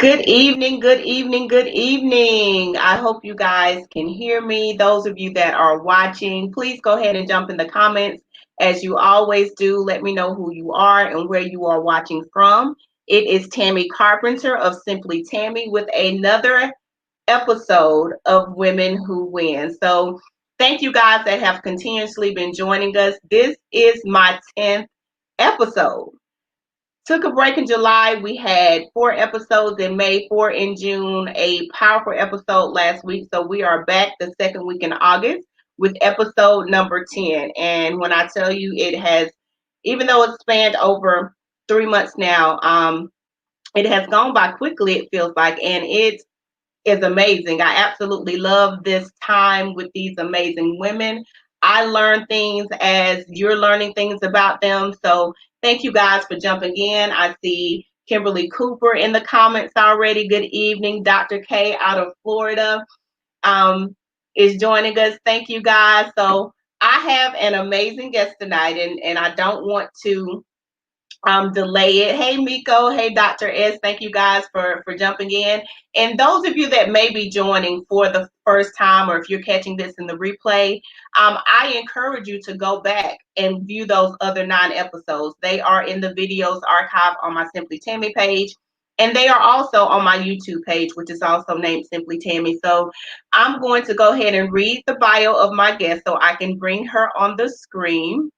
Good evening, good evening, good evening. I hope you guys can hear me. Those of you that are watching, please go ahead and jump in the comments as you always do. Let me know who you are and where you are watching from. It is Tammy Carpenter of Simply Tammy with another episode of Women Who Win. So, thank you guys that have continuously been joining us. This is my 10th episode. Took a break in July. We had 4 episodes in May, 4 in June, a powerful episode last week. So we are back the second week in August with episode number 10. And when I tell you it has, even though it's spanned over 3 months now, it has gone by quickly, it feels like, and it is amazing. I absolutely love this time with these amazing women. I learn things as you're learning things about them. So thank you guys for jumping in. I see Kimberly Cooper in the comments already. Good evening. Dr. K out of Florida is joining us. Thank you guys. So I have an amazing guest tonight, and I don't want to delay it. Hey Miko, hey Dr. S, thank you guys for jumping in. And those of you that may be joining for the first time, or if you're catching this in the replay, I encourage you to go back and view those other 9 episodes. They are in the videos archive on my Simply Tammy page, and they are also on my YouTube page, which is also named Simply Tammy. So I'm going to go ahead and read the bio of my guest so I can bring her on the screen.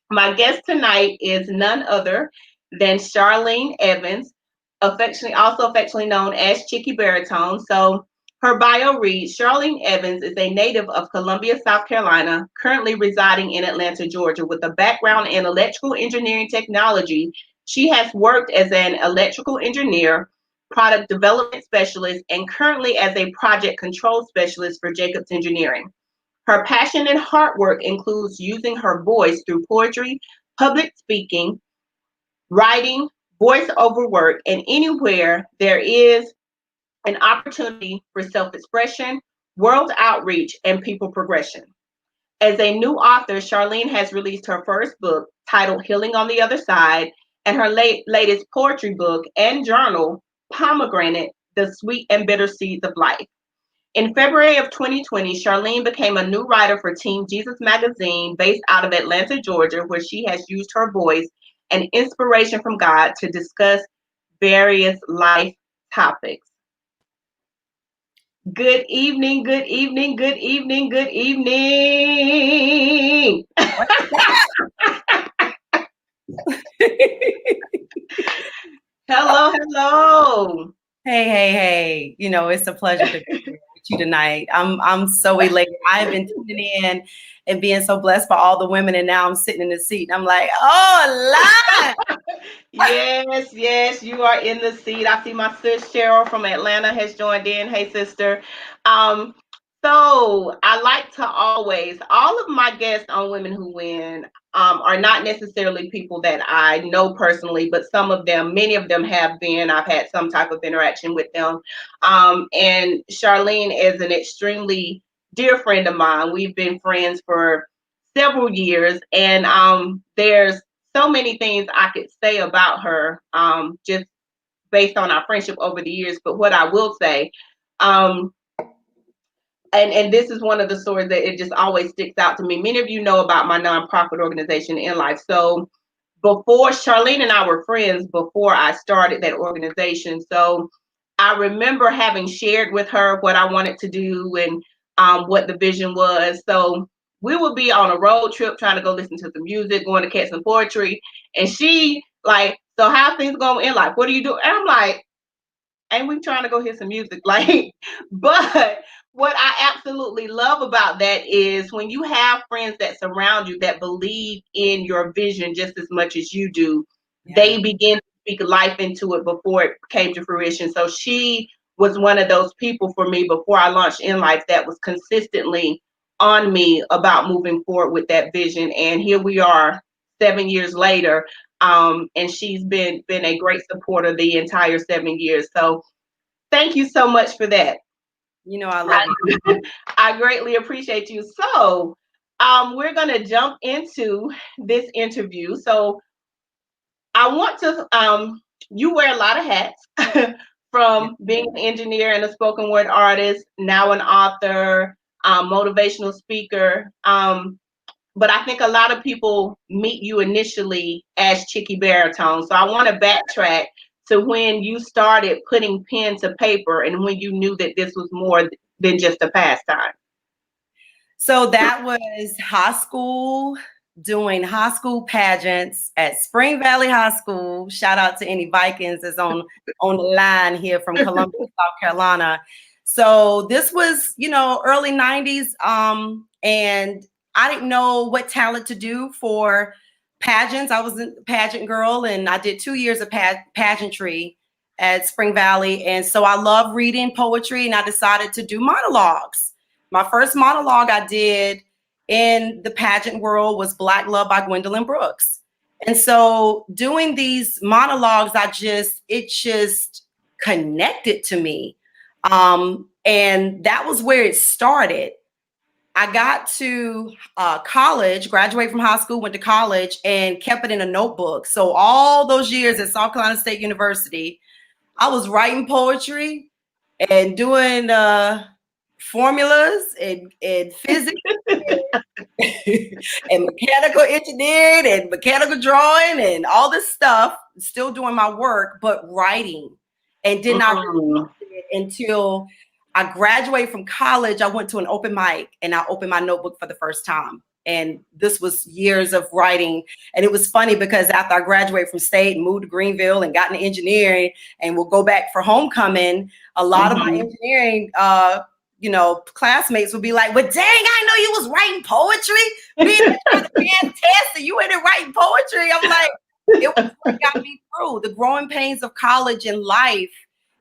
My guest tonight is none other than Charlene Evans, affectionately known as Chiccy Baritone. So her bio reads, Charlene Evans is a native of Columbia, South Carolina, currently residing in Atlanta, Georgia. With a background in electrical engineering technology, she has worked as an electrical engineer, product development specialist, and currently as a project control specialist for Jacobs Engineering. Her passion and hard work includes using her voice through poetry, public speaking, writing, voiceover work, and anywhere there is an opportunity for self-expression, world outreach, and people progression. As a new author, Charlene has released her first book titled Healing on the Other Side, and her latest poetry book and journal, Pomegranate, The Sweet and Bitter Seeds of Life. In February of 2020, Charlene became a new writer for Team Jesus magazine based out of Atlanta, Georgia, where she has used her voice and inspiration from God to discuss various life topics. Good evening, good evening, good evening, good evening. Hello, hello. Hey. It's a pleasure to be here with you tonight. I'm so elated. I've been tuning in and being so blessed by all the women, and now I'm sitting in the seat and I'm like, oh, Lord. Yes, you are in the seat. I see my sis Cheryl from Atlanta has joined in. Hey, sister. Um, so I like to always, all of my guests on Women Who Win are not necessarily people that I know personally, but some of them, many of them have been. I've had some type of interaction with them. And Charlene is an extremely dear friend of mine. We've been friends for several years, and there's so many things I could say about her, just based on our friendship over the years. But what I will say, um, and this is one of the stories that it just always sticks out to me. Many of you know about my nonprofit organization, In Life. So before, Charlene and I were friends before I started that organization. So I remember having shared with her what I wanted to do and what the vision was. So we would be on a road trip trying to go listen to some music, going to catch some poetry. And she like, so how things going in life? What do you do? And I'm like, ain't we trying to go hear some music? Like, but what I absolutely love about that is when you have friends that surround you that believe in your vision just as much as you do, they begin to speak life into it before it came to fruition. So she was one of those people for me before I launched In Life that was consistently on me about moving forward with that vision. And here we are 7 years later, and she's been a great supporter the entire 7 years. So thank you so much for that. I love you. I greatly appreciate you. So we're going to jump into this interview. So I want to, you wear a lot of hats from being an engineer and a spoken word artist, now an author, motivational speaker. But I think a lot of people meet you initially as Chiccy Baritone. So I want to backtrack to when you started putting pen to paper and when you knew that this was more than just a pastime. So that was high school, doing high school pageants at Spring Valley High School. Shout out to any Vikings that's on the line here from Columbia, South Carolina. So this was, early 90s. And I didn't know what talent to do for pageants. I was a pageant girl, and I did 2 years of pageantry at Spring Valley. And so I love reading poetry, and I decided to do monologues. My first monologue I did in the pageant world was Black Love by Gwendolyn Brooks. And so doing these monologues, it just connected to me. And that was where it started. I got to college, graduated from high school, went to college, and kept it in a notebook. So all those years at South Carolina State University, I was writing poetry and doing formulas and physics and mechanical engineering and mechanical drawing and all this stuff, still doing my work, but writing, and did not realize it until I graduated from college. I went to an open mic and I opened my notebook for the first time. And this was years of writing. And it was funny because after I graduated from state and moved to Greenville and got into engineering and will go back for homecoming, a lot of my engineering classmates would be like, well, dang, I know you was writing poetry. Being fantastic, you ain't writing poetry. I'm like, it was what got me through the growing pains of college and life.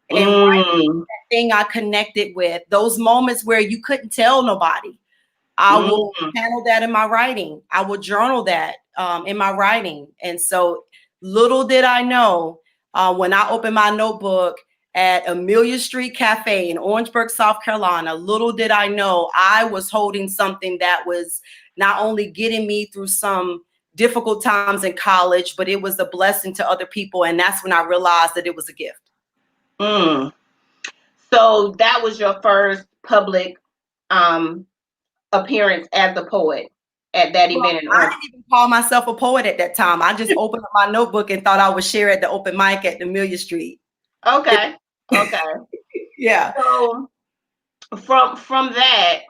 And writing, that thing I connected with, those moments where you couldn't tell nobody. I will channel that in my writing. I will journal that in my writing. And so little did I know when I opened my notebook at Amelia Street Cafe in Orangeburg, South Carolina, little did I know I was holding something that was not only getting me through some difficult times in college, but it was a blessing to other people. And that's when I realized that it was a gift. So that was your first public appearance as a poet at that event. I didn't even call myself a poet at that time. I just opened up my notebook and thought I would share at the open mic at Amelia Street. Okay. Yeah. So from that,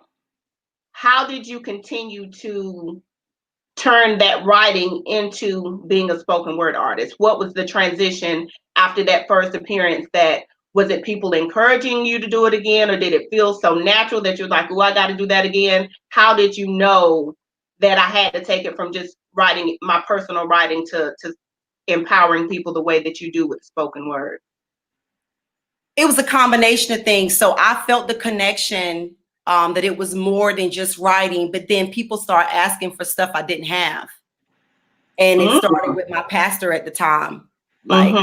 how did you continue to turn that writing into being a spoken word artist? What was the transition after that first appearance? Was it people encouraging you to do it again, or did it feel so natural that you're like, oh, I got to do that again? How did you know that I had to take it from just writing my personal writing to empowering people the way that you do with spoken word? It was a combination of things. So I felt the connection that it was more than just writing, but then people start asking for stuff I didn't have. And it started with my pastor at the time. Like,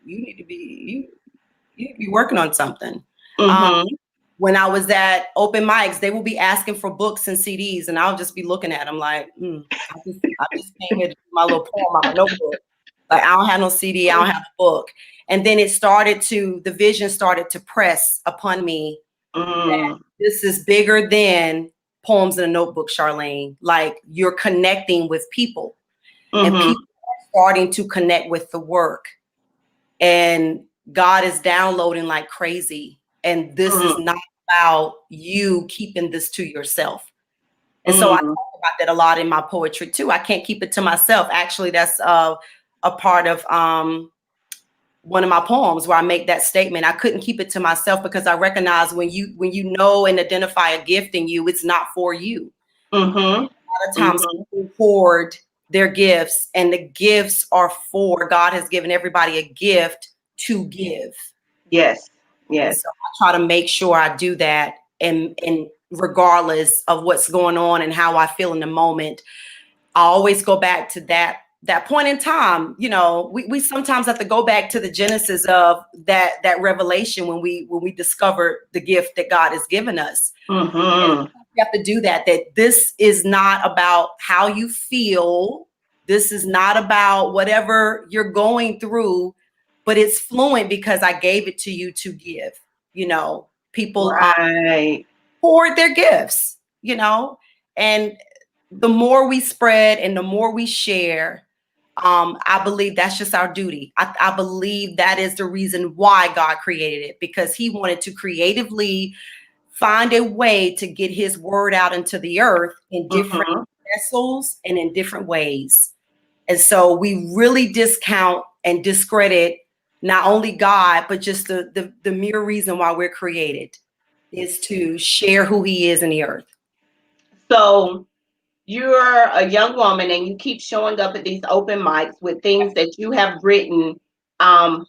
you need to be working on something. When I was at open mics, they will be asking for books and CDs, and I'll just be looking at them like, I just came here to do my little poem on my notebook. Like, I don't have no CD, I don't have a book. And then the vision started to press upon me that this is bigger than poems in a notebook, Charlene. Like, you're connecting with people, and people are starting to connect with the work. And God is downloading like crazy. And this is not about you keeping this to yourself. And so I talk about that a lot in my poetry too. I can't keep it to myself. Actually, that's a part of one of my poems where I make that statement. I couldn't keep it to myself because I recognize when you know and identify a gift in you, it's not for you. A lot of times people hoard their gifts, and the gifts are for God. Has given everybody a gift to give. Yes. And so I try to make sure I do that, and regardless of what's going on and how I feel in the moment, I always go back to that point in time. We sometimes have to go back to the genesis of that revelation when we discover the gift that God has given us. We have to do that this is not about how you feel. This is not about whatever you're going through, but it's fluent because I gave it to you to give. People Right. hoard their gifts, and the more we spread and the more we share, I believe that's just our duty. I believe that is the reason why God created it, because he wanted to creatively find a way to get his word out into the earth in different vessels and in different ways. And so we really discount and discredit not only God, but just the mere reason why we're created is to share who he is in the earth. So you're a young woman and you keep showing up at these open mics with things that you have written,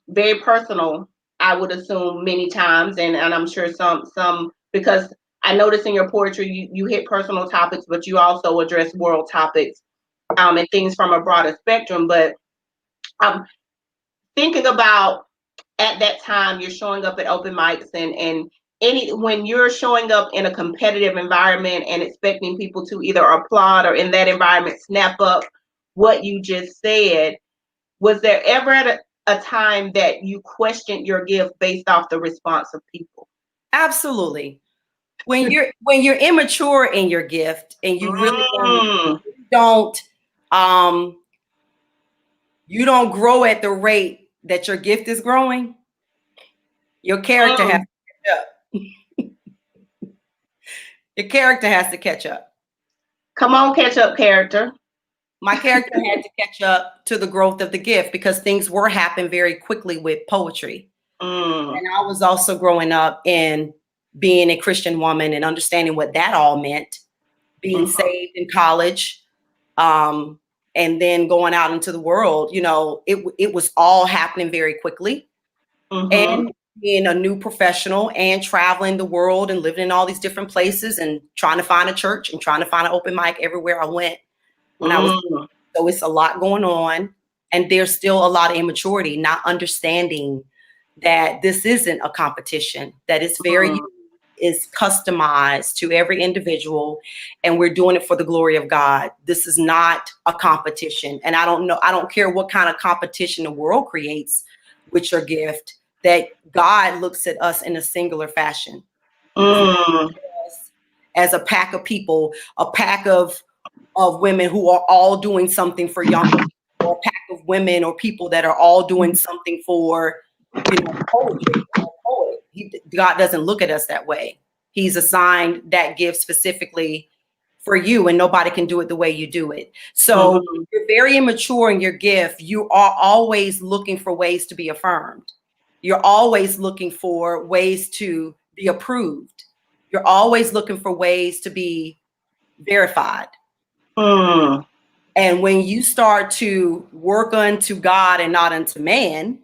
very personal, I would assume, many times, and I'm sure some because I notice in your poetry you hit personal topics, but you also address world topics, and things from a broader spectrum. But I'm thinking about, at that time you're showing up at open mics, and when you're showing up in a competitive environment and expecting people to either applaud or in that environment snap up what you just said, was there ever a time that you questioned your gift based off the response of people? Absolutely. When you're immature in your gift and you really don't you don't grow at the rate that your gift is growing, your character has to catch up. Your character has to catch up. Come on, catch up, character. My character had to catch up to the growth of the gift because things were happening very quickly with poetry. And I was also growing up in being a Christian woman and understanding what that all meant, being saved in college, and then going out into the world. It was all happening very quickly. And being a new professional and traveling the world and living in all these different places and trying to find a church and trying to find an open mic everywhere I went when I was. So it's a lot going on, and there's still a lot of immaturity, not understanding that this isn't a competition, that it's is customized to every individual, and we're doing it for the glory of God. This is not a competition. And I don't care what kind of competition the world creates with your gift, that God looks at us in a singular fashion. As a pack of people, a pack of women who are all doing something for young people, or a pack of women or people that are all doing something for, poetry. God doesn't look at us that way. He's assigned that gift specifically for you, and nobody can do it the way you do it. So you're very immature in your gift. You are always looking for ways to be affirmed. You're always looking for ways to be approved. You're always looking for ways to be verified. And when you start to work unto God and not unto man,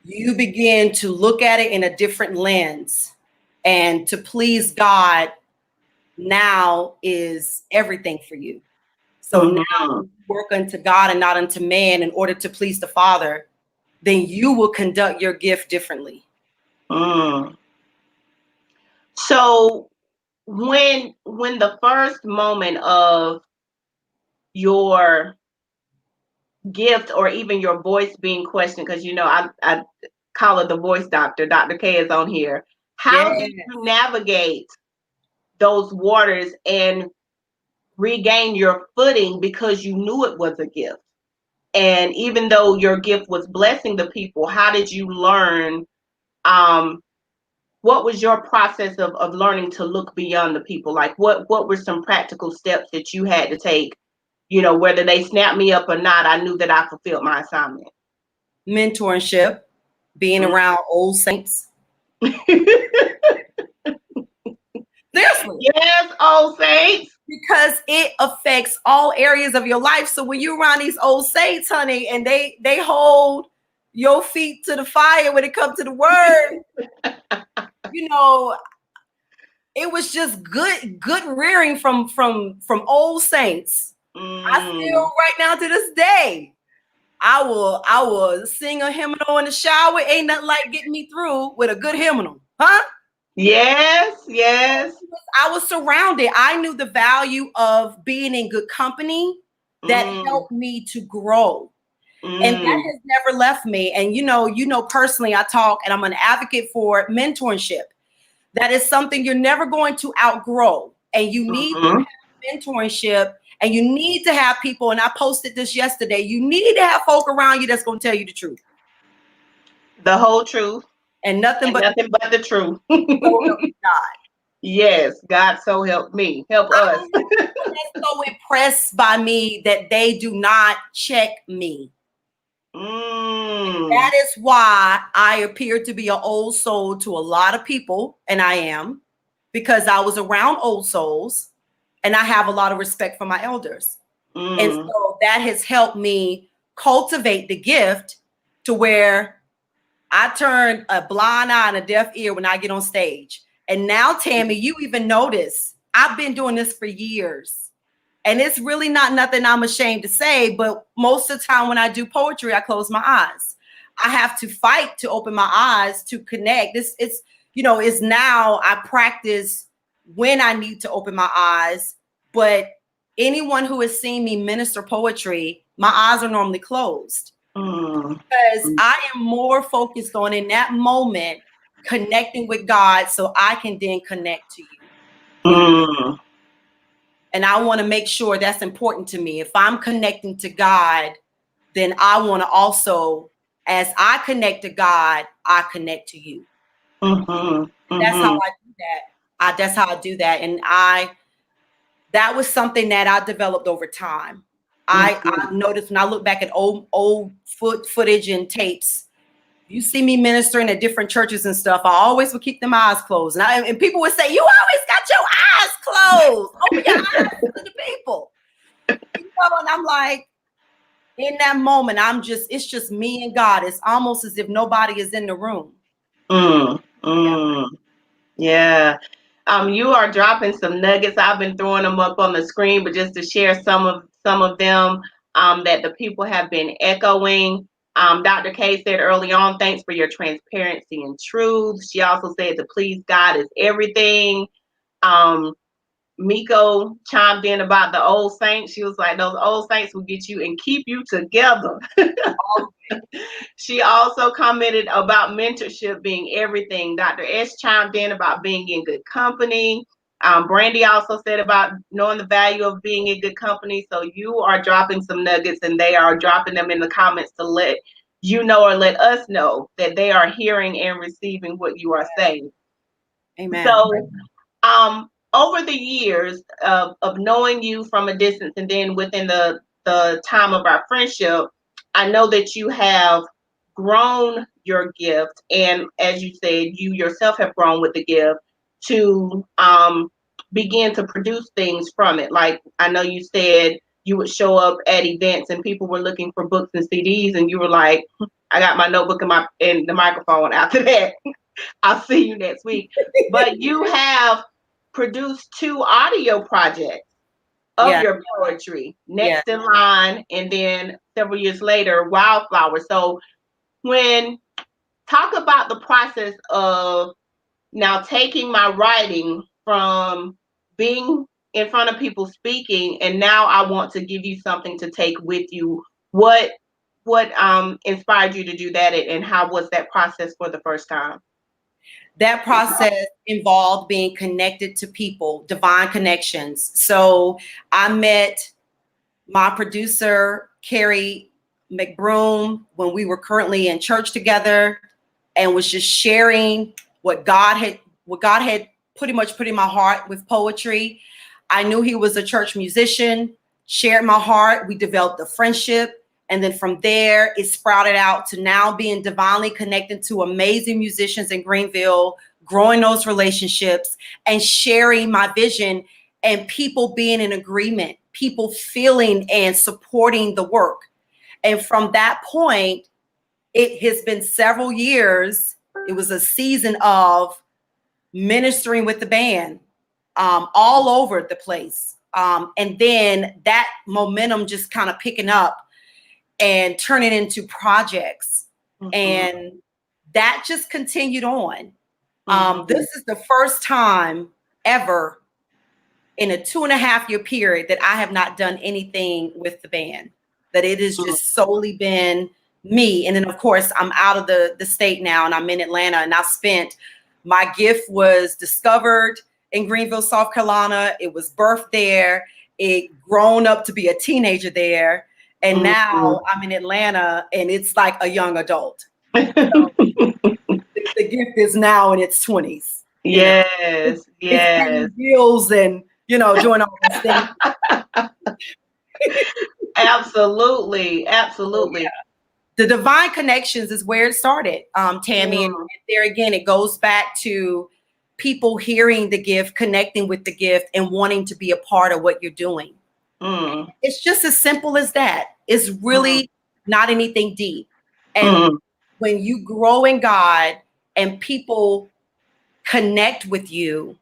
you begin to look at it in a different lens. And to please God now is everything for you. So now you work unto God and not unto man in order to please the Father, then you will conduct your gift differently. So when the first moment of your gift or even your voice being questioned, because I call her the voice doctor, Dr. K is on here. How did you navigate those waters and regain your footing, because you knew it was a gift? And even though your gift was blessing the people, how did you learn? What was your process of learning to look beyond the people? Like what were some practical steps that you had to take? Whether they snapped me up or not, I knew that I fulfilled my assignment. Mentorship, being around old saints. Seriously. Yes, old saints. Because it affects all areas of your life. So when you're around these old saints, honey, and they hold your feet to the fire when it comes to the word, it was just good rearing from old saints. I still, right now to this day, I will sing a hymnal in the shower. Ain't nothing like getting me through with a good hymnal, huh? Yes. I was surrounded. I knew the value of being in good company that helped me to grow. And that Mm. has never left me. And you know, personally, I talk and I'm an advocate for mentorship. That is something you're never going to outgrow. And you need to Mm-hmm. have mentorship, and you need to have people. And I posted this yesterday. You need to have folk around you that's going to tell you the truth The whole truth and nothing and but nothing but the truth. so help you God. Yes, God so help me. Help us. I'm so impressed by me that they do not check me. Mm. That is why I appear to be an old soul to a lot of people, and I am, because I was around old souls, and I have a lot of respect for my elders. And Mm. so that has helped me cultivate the gift to where I turn a blind eye and a deaf ear when I get on stage. And now, Tammy, you even notice I've been doing this for years. And it's really not nothing I'm ashamed to say, but most of the time when I do poetry, I close my eyes. I have to fight to open my eyes to connect. It's now I practice when I need to open my eyes. But anyone who has seen me minister poetry, my eyes are normally closed Mm. because I am more focused on in that moment connecting with God so I can then connect to you. Mm. And I want to make sure that's important to me. If I'm connecting to God, then I want to also, as I connect to God, I connect to you. Mm-hmm. And that's how Mm-hmm. I do that. That's how I do that. And that was something that I developed over time. I Mm-hmm. noticed when I look back at old footage and tapes, you see me ministering at different churches and stuff, I always would keep them eyes closed. And people would say, you always got your eyes closed. Open your eyes to the people. And I'm like, in that moment, it's just me and God. It's almost as if nobody is in the room. Mm. Yeah. Mm. Yeah. You are dropping some nuggets. I've been throwing them up on the screen, but just to share some of them that the people have been echoing. Dr. K said early on, thanks for your transparency and truth. She also said to please God is everything. Um, Miko chimed in about the old saints. She was like, those old saints will get you and keep you together. She also commented about mentorship being everything. Dr. S chimed in about being in good company. Brandy also said about knowing the value of being in good company. So you are dropping some nuggets and they are dropping them in the comments to let you know or let us know that they are hearing and receiving what you are saying. Amen. So over the years of knowing you from a distance and then within the time of our friendship, I know that you have grown your gift. And as you said, you yourself have grown with the gift to begin to produce things from it. Like I know you said you would show up at events and people were looking for books and CDs and you were like, I got my notebook and the microphone after that. I'll see you next week. But you have produced 2 audio projects of Yeah. your poetry, Yeah. Next in Line, and then several years later, Wildflower. So when talk about the process of now taking my writing from being in front of people speaking, and now I want to give you something to take with you. What inspired you to do that, and how was that process for the first time? That process involved being connected to people, divine connections. So I met my producer, Carrie McBroom, when we were currently in church together, and was just sharing what God had pretty much put in my heart with poetry. I knew he was a church musician, shared my heart. We developed a friendship. And then from there, it sprouted out to now being divinely connected to amazing musicians in Greenville, growing those relationships and sharing my vision and people being in agreement, people feeling and supporting the work. And from that point, it has been several years. It was a season of ministering with the band all over the place. And then that momentum just kind of picking up and turning into projects. Mm-hmm. And that just continued on. Mm-hmm. This is the first time ever in a 2.5-year period that I have not done anything with the band. that it has just solely been me. And then of course I'm out of the state now and I'm in Atlanta, and my gift was discovered in Greenville, South Carolina. It was birthed there. It grown up to be a teenager there. And now I'm in Atlanta and it's like a young adult. So the gift is now in its 20s. Yes, It's paying bills and, doing all these things. Absolutely. Absolutely. Yeah. The divine connections is where it started, Tammy. And there again, it goes back to people hearing the gift, connecting with the gift, and wanting to be a part of what you're doing. It's just as simple as that. It's really not anything deep. And when you grow in God and people connect with you,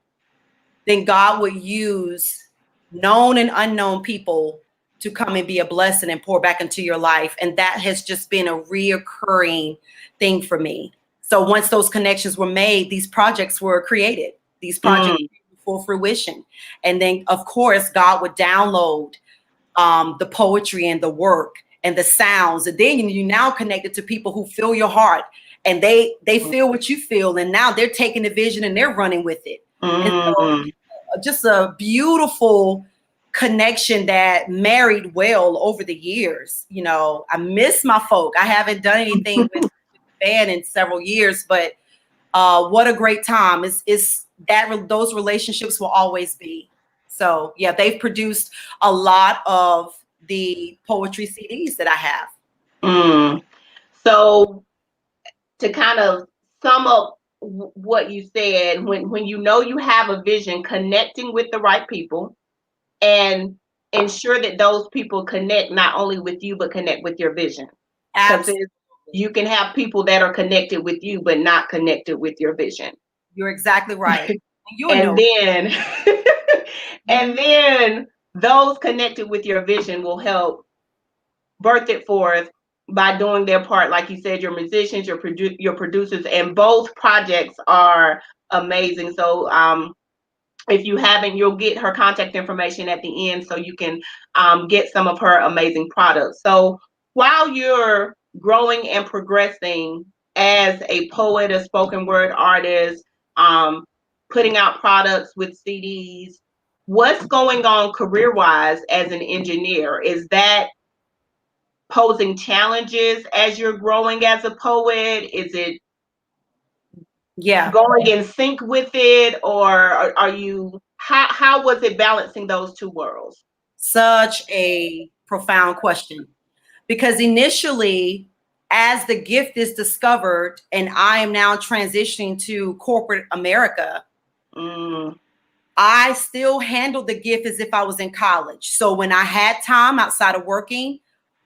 then God would use known and unknown people to come and be a blessing and pour back into your life. And that has just been a reoccurring thing for me. So once those connections were made, these projects were created. These projects came to full fruition. And then, of course, God would download the poetry and the work and the sounds. And then you now connected to people who feel your heart, and they feel what you feel. And now they're taking the vision and they're running with it. And so just a beautiful connection that married well over the years. I miss my folk. I haven't done anything with the band in several years, but what a great time. Is that those relationships will always be. So yeah, they've produced a lot of the poetry CDs that I have. So to kind of sum up what you said, when you have a vision, connecting with the right people and ensure that those people connect not only with you, but connect with your vision. Because you can have people that are connected with you, but not connected with your vision. You're exactly right. And then those connected with your vision will help birth it forth by doing their part. Like you said, your musicians, your producers, and both projects are amazing. So if you haven't, you'll get her contact information at the end so you can get some of her amazing products. So while you're growing and progressing as a poet, a spoken word artist, putting out products with CDs, what's going on career-wise as an engineer? Is that posing challenges as you're growing as a poet? Is it going in sync with it, or are you how was it balancing those two worlds? Such a profound question, because initially, as the gift is discovered and I am now transitioning to corporate America, I still handled the gift as if I was in college. So when I had time outside of working,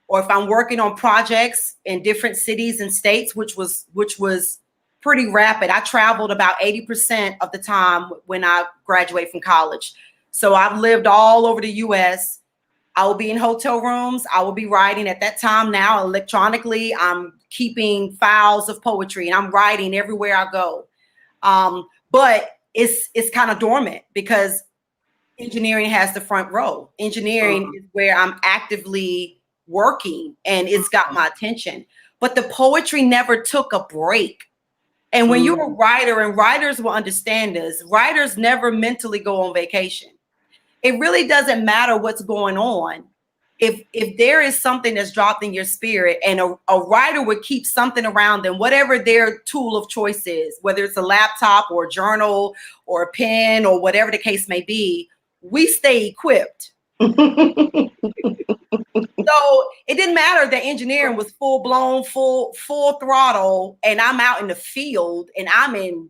or if I'm working on projects in different cities and states, which was pretty rapid. I traveled about 80% of the time when I graduated from college. So I've lived all over the US. I will be in hotel rooms. I will be writing at that time. Now electronically, I'm keeping files of poetry and I'm writing everywhere I go. But it's kind of dormant because engineering has the front row. Engineering is where I'm actively working and it's got my attention. But the poetry never took a break. And when you're a writer, and writers will understand this, writers never mentally go on vacation. It really doesn't matter what's going on. If there is something that's dropped in your spirit, and a writer would keep something around them, whatever their tool of choice is, whether it's a laptop or a journal or a pen or whatever the case may be, we stay equipped. So it didn't matter that engineering was full blown, full throttle, and I'm out in the field and I'm in,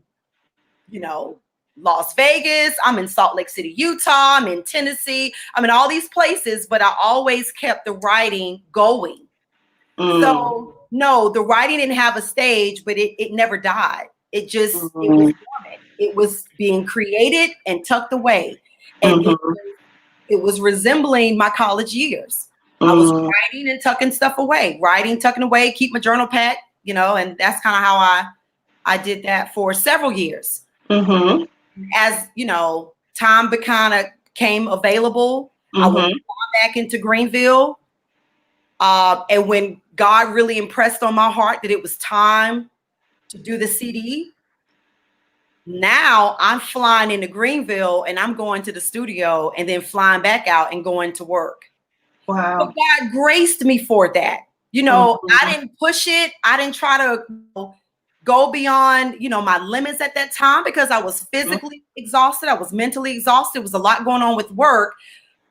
Las Vegas, I'm in Salt Lake City, Utah, I'm in Tennessee, I'm in all these places, but I always kept the writing going. So no, the writing didn't have a stage, but it never died. It just, it was dormant. It was being created and tucked away. And it was resembling my college years. I was writing and tucking stuff away, tucking away, keep my journal packed, and that's kind of how I did that for several years. As, time kind of came available, I went back into Greenville. And when God really impressed on my heart that it was time to do the CD, now I'm flying into Greenville and I'm going to the studio and then flying back out and going to work. Wow. But God graced me for that. You know, I didn't push it. I didn't try to go beyond, my limits at that time because I was physically exhausted. I was mentally exhausted. It was a lot going on with work,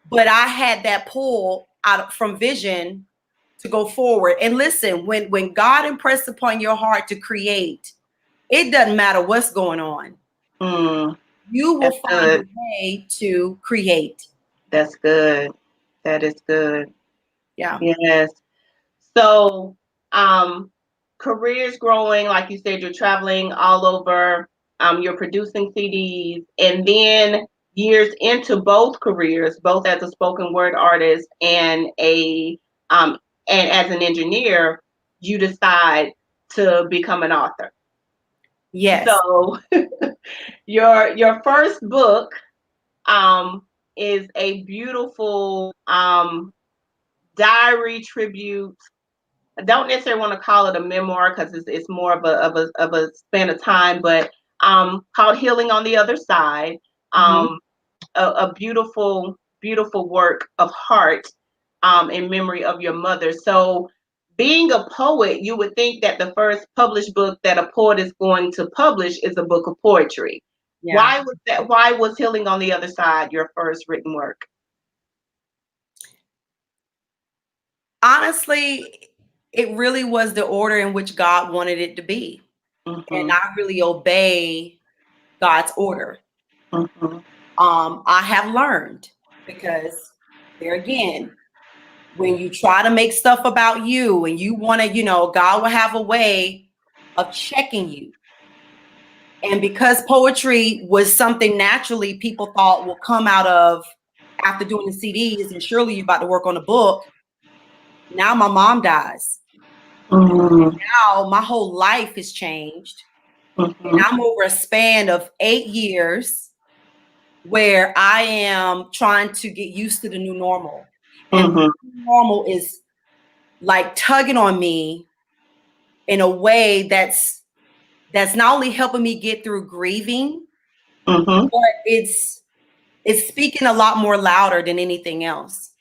but I had that pull out from vision to go forward. And listen, when God impressed upon your heart to create, it doesn't matter what's going on. You will find a way to create. That's good. That is good. Yeah. Yes. So, careers growing, like you said, you're traveling all over. You're producing CDs, and then years into both careers, both as a spoken word artist and and as an engineer, you decide to become an author. Yes. So, your first book is a beautiful diary tribute. I don't necessarily want to call it a memoir because it's more of a span of time, but called Healing on the Other Side. A beautiful, beautiful work of heart in memory of your mother. So being a poet, you would think that the first published book that a poet is going to publish is a book of poetry. Yeah. Why was that? Why was Healing on the Other Side your first written work? Honestly, it really was the order in which God wanted it to be. And I really obey God's order. I have learned, because there again, when you try to make stuff about you and you want to, God will have a way of checking you. And because poetry was something naturally people thought will come out of after doing the CDs, and surely you're about to work on a book. Now my mom dies. Now my whole life has changed. And I'm over a span of 8 years where I am trying to get used to the new normal. And the new normal is like tugging on me in a way that's not only helping me get through grieving, but it's speaking a lot more louder than anything else.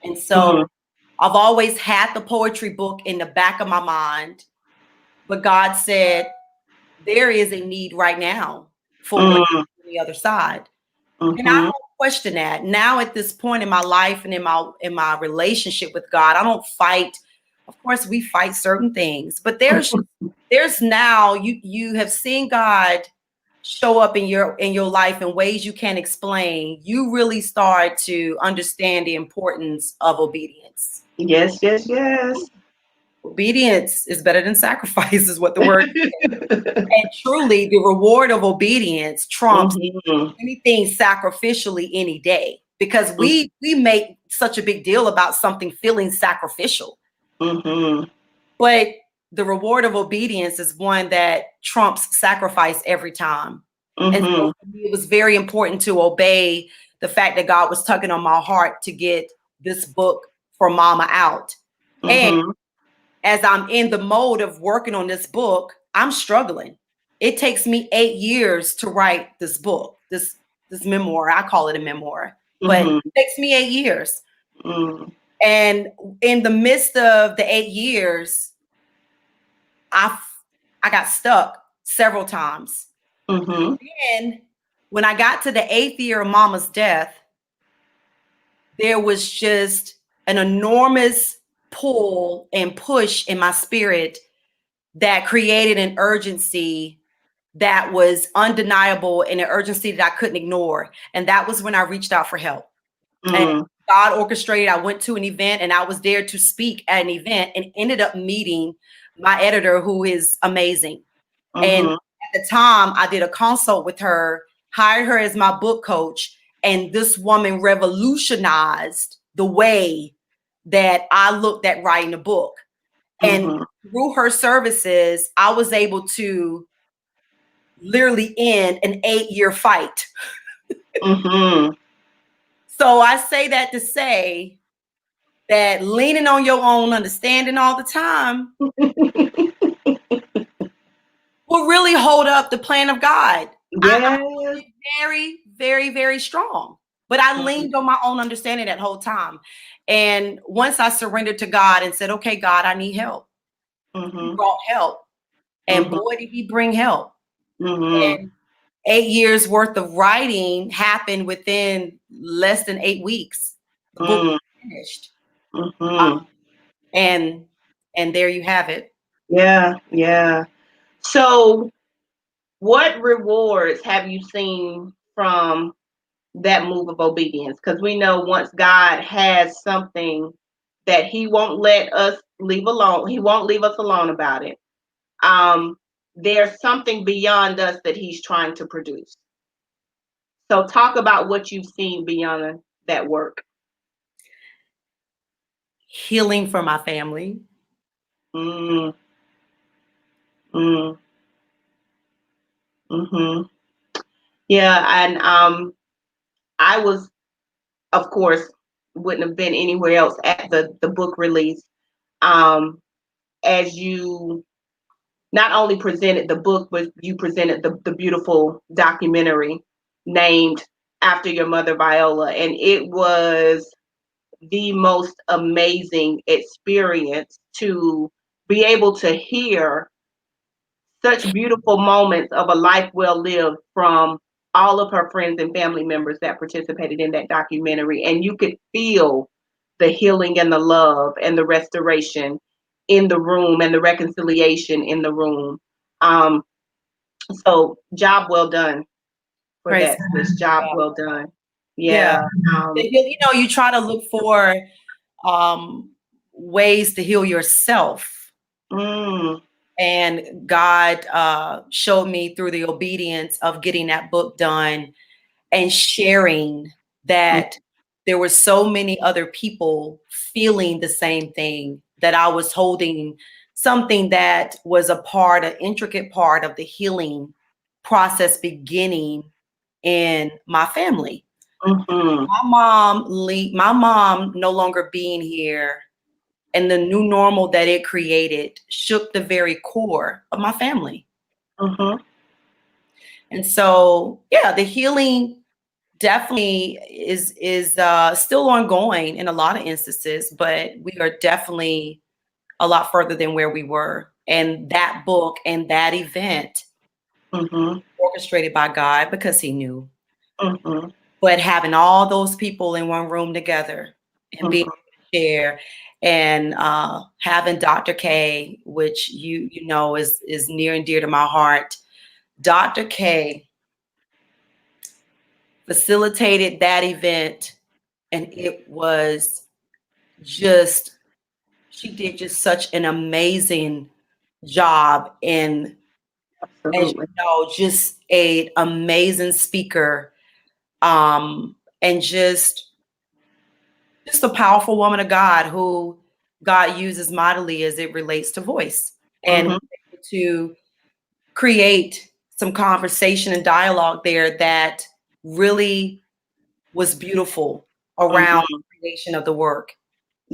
And so I've always had the poetry book in the back of my mind, but God said, there is a need right now for what's on the other side. And I don't question that. Now at this point in my life and in my relationship with God, I don't fight. Of course, we fight certain things, but there's now you have seen God show up in your life in ways you can't explain. You really start to understand the importance of obedience. Yes, yes, yes. Obedience is better than sacrifice, is what the word says. And truly, the reward of obedience trumps anything sacrificially any day, because we make such a big deal about something feeling sacrificial. But the reward of obedience is one that trumps sacrifice every time. And so for me, it was very important to obey the fact that God was tugging on my heart to get this book for Mama out. And as I'm in the mode of working on this book, I'm struggling. It takes me 8 years to write this book, this memoir. I call it a memoir, but it takes me 8 years. And in the midst of the 8 years, I got stuck several times. And when I got to the 8th year of Mama's death, there was just an enormous pull and push in my spirit that created an urgency that was undeniable and an urgency that I couldn't ignore. And that was when I reached out for help. And God orchestrated. I went to an event and I was there to speak at an event and ended up meeting my editor, who is amazing. And at the time, I did a consult with her, hired her as my book coach. And this woman revolutionized the way that I looked at writing a book. And through her services, I was able to literally end an 8-year fight. So I say that to say, that leaning on your own understanding all the time will really hold up the plan of God. I Yes. did very, very, very strong. But I leaned on my own understanding that whole time. And once I surrendered to God and said, okay, God, I need help. He Mm-hmm. brought help. And Mm-hmm. boy, did he bring help. Mm-hmm. And 8 years worth of writing happened within less than 8 weeks. The book was finished. Mm-hmm. And there you have it. Yeah, yeah. So, what rewards have you seen from that move of obedience? Because we know once God has something that He won't let us leave alone, He won't leave us alone about it. Um, there's something beyond us that He's trying to produce. So, talk about what you've seen beyond that work. Healing for my family. Mm, mm, mm-hmm. Yeah, and I was, of course, wouldn't have been anywhere else at the book release. Um, as you not only presented the book, but you presented the beautiful documentary named after your mother, Viola. And it was the most amazing experience to be able to hear such beautiful moments of a life well lived from all of her friends and family members that participated in that documentary. And you could feel the healing and the love and the restoration in the room and the reconciliation in the room. Um, so job well done for Praise that. God. This job well done. Yeah. Yeah. Um, You know, you try to look for um, ways to heal yourself. mm, And God showed me through the obedience of getting that book done and sharing mm, that there were so many other people feeling the same thing, that I was holding something that was a part, an intricate part of the healing process beginning in my family. mhm, My mom no longer being here and the new normal that it created shook the very core of my family. mhm, And so, yeah, the healing definitely is still ongoing in a lot of instances, but we are definitely a lot further than where we were. And that book and that event mhm, orchestrated by God because He knew. mhm, But having all those people in one room together and being mhm, able to share, and having Dr. K, which you know is near and dear to my heart. Dr. K facilitated that event, and it was just, she did just such an amazing job. And as you absolutely. know, just an amazing speaker, and just a powerful woman of God who God uses mightily as it relates to voice, and Mhm, to create some conversation and dialogue there that really was beautiful around mhm, the creation of the work,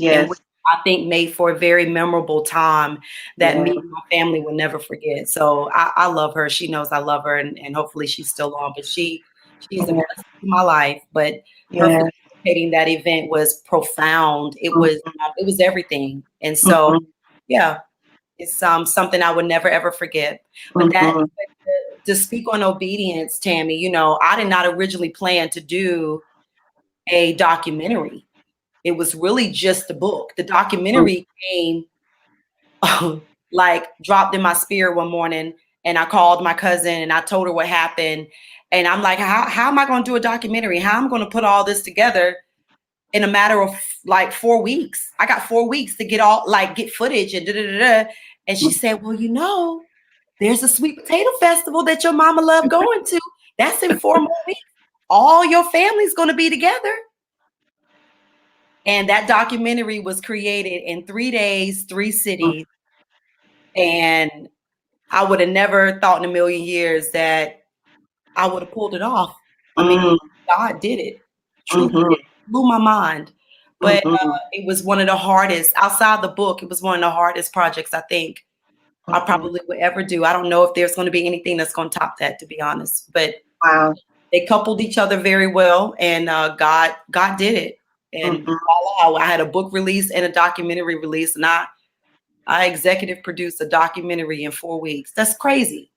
and which yes. I think made for a very memorable time that me Yeah. and my family will never forget. So I love her. She knows I love her, and hopefully she's still on. But she's a Yeah. blessing to my life. But her Yeah. facilitating that event was profound. It was everything. And so, Mhm, yeah, it's something I would never ever forget. But that mhm, to speak on obedience, Tammy, you know, I did not originally plan to do a documentary. It was really just the book. The mhm, documentary came like dropped in my spirit one morning, and I called my cousin and I told her what happened. And I'm like, how am I going to do a documentary? How am I going to put all this together in a matter of like 4 weeks? I got 4 weeks to get footage and da da da. And she said, well, you know, there's a sweet potato festival that your mama loved going to. That's in 4 more weeks. All your family's going to be together. And that documentary was created in 3 days, 3 cities. And I would have never thought in a million years that I would have pulled it off. I mean, mhm, God did it. Truly mhm, did. Blew my mind. But Mhm. it was one of the hardest, outside the book, it was one of the hardest projects I think I Mhm. probably would ever do. I don't know if there's going to be anything that's going to top that, to be honest. But Wow. they coupled each other very well, and God did it. And Mhm. voila, I had a book release and a documentary release, and I executive produced a documentary in 4 weeks. That's crazy.